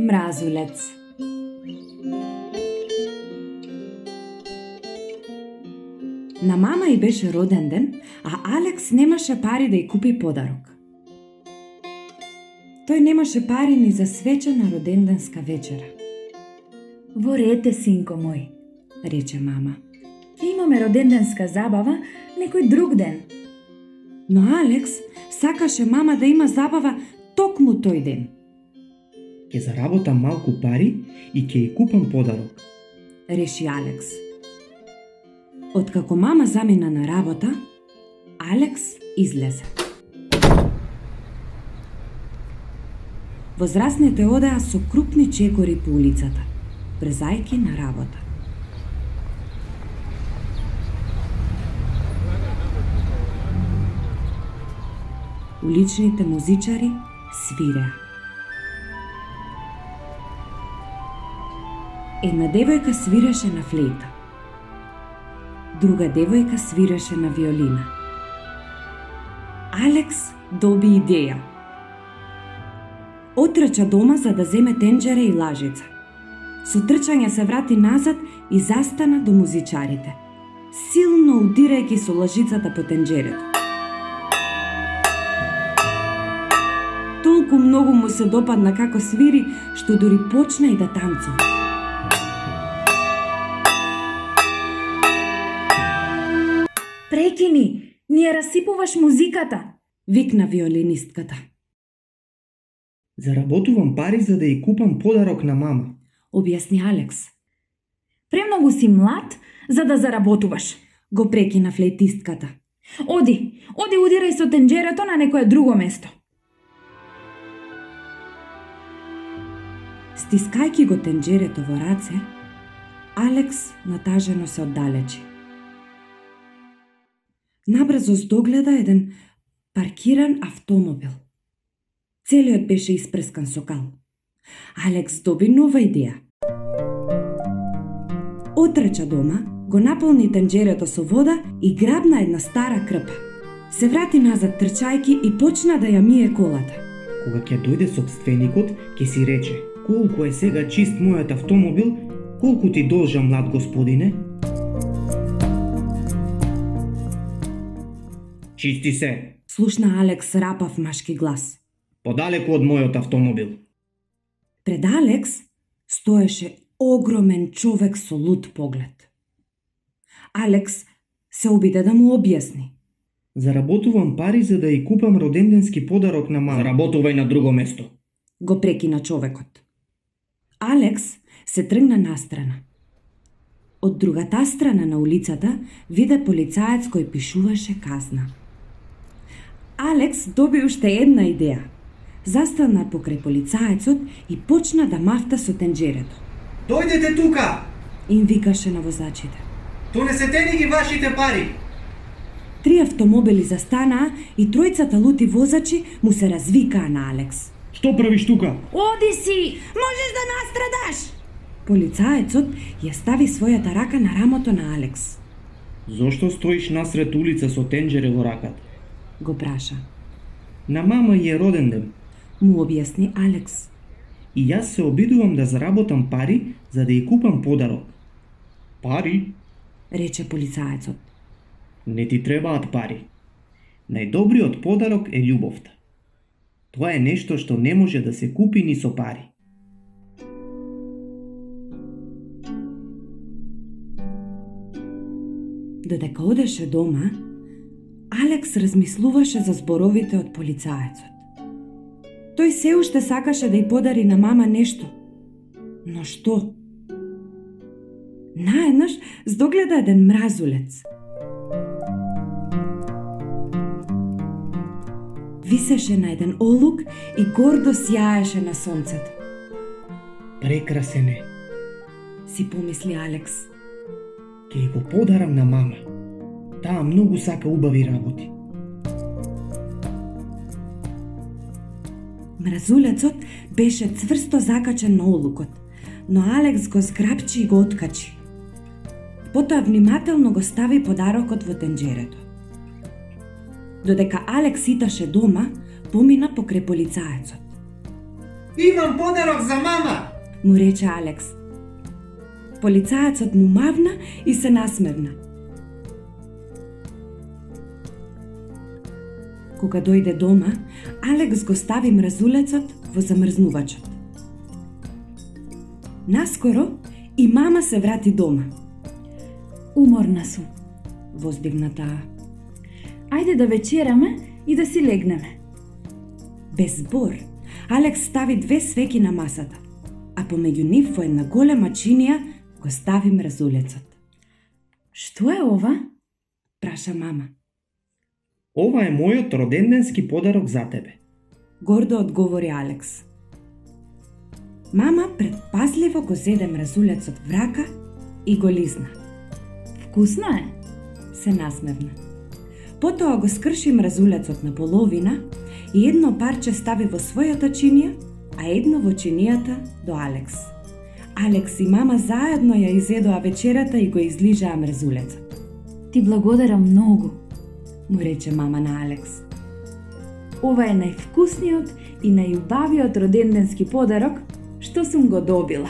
мразулец. На мама и беше роден ден, а Алекс немаше пари да й купи подарок. Тој немаше пари ни за свечена роденденска вечера. Во рете, синко мој, Рече мама. ќе имаме роденденска забава некој друг ден. Но Алекс сакаше мама да има забава токму тој ден. Ќе заработам малку пари и ќе ја купам подарок. Реши Алекс. Откако мама замина на работа, Алекс излезе. Возрастните одеа со крупни чекори по улицата, брзајки на работа. Уличните музичари свиреа. Една девојка свиреше на флейта. Друга девојка свиреше на виолина. Алекс доби идеја. Отрча дома за да земе тенџере и лажица. Со трчање се врати назад и застана до музичарите, силно удирајќи со лажицата по тенџерето. Толку многу му се допадна како свири, што дури почна и да танцува. Прекини, ни ја расипуваш музиката. Викна виолинистката. Заработувам пари за да ја купам подарок на мама. Објасни Алекс. Премногу си млад за да заработуваш. Го прекина флейтистката. Оди удирај со тенџерето на некое друго место. Стискајќи го тенџерето во раце, Алекс натажено се оддалечи. Набрзо здогледа еден паркиран автомобил. Целиот беше испрескан со кал. Алекс доби нова идеја. Отрча дома, го наполни тенџерето со вода и грабна една стара крпа. Се врати назад трчајки и почна да ја мие колата. Кога ќе дојде собственикот, ќе си рече: колку е сега чист мојот автомобил, колку ти должам, млад господине? Чисти се, Слушна Алекс рапав машки глас. подалеку од мојот автомобил. Пред Алекс стоеше огромен човек со лут поглед. Алекс се обиде да му објасни. Заработувам пари за да ја купам роденденски подарок на мама. Заработувај на друго место. Го прекина човекот. Алекс се тргна настрана. Од другата страна на улицата виде полицаец кој пишуваше казна. Алекс доби уште една идеја. Застана покрај полицаецот и почна да мафта со тенџерето. Дојдете тука! Им викаше на возачите. Донесете ни ги вашите пари! 3 автомобили застанаа и тројцата лути возачи му се развикаа на Алекс. Што правиш тука? Оди си, можеш да настрадаш. Полицаецот ја стави својата рака на рамото на Алекс. Зошто стоиш насред улица со тенџере во раката? Го праша. На мама ја е роден ден. Му објасни Алекс. И јас се обидувам да заработам пари за да ја купам подарок. Пари? Рече полицаецот. Не ти требаат пари. Најдобриот подарок е љубовта. Тоа е нешто што не може да се купи ни со пари. Додека одеше дома, Алекс размислуваше за зборовите од полицаецот. Тој се уште сакаше да ја подари на мама нешто. Но што? Наеднаш здогледа еден мразулец. Висеше на еден олук и гордо сјаеше на сонцето. Прекрасен е. Си помисли Алекс. Ќе ја го подарам на мама. Таа многу сака убави работи. Мразулецот беше цврсто закачен на олукот, но Алекс го зграбчи и го откачи. Потоа внимателно го стави подарокот во тенџерето. Додека Алекс иташе дома, помина покрај полицаецот. Имам подарок за мама! му рече Алекс. Полицајецот му мавна и се насмевна. Кога дојде дома, Алекс го стави мразулецот во замрзнувачот. Наскоро и мама се врати дома. Уморна сум. Воздигна таа. Ајде да вечераме и да си легнеме. Без збор, Алекс стави 2 свеќи на масата, а помеѓу нив во една голема чинија го стави мразулецот. Што е ова? Праша мама. Ова е мојот роденденски подарок за тебе. Гордо одговори Алекс. Мама предпазливо го зеде мразулецот в рака и го лизна. Вкусно е. Се насмевна. Потоа го скрши мразулецот на половина и едно парче стави во својата чинија, а едно во чинијата до Алекс. Алекс и мама заедно ја изедоа вечерата и го излижаа мразулецот. Ти благодарам многу. Му рече мама на Алекс. Ова е највкусниот и најубавиот роденденски подарок што сум го добила.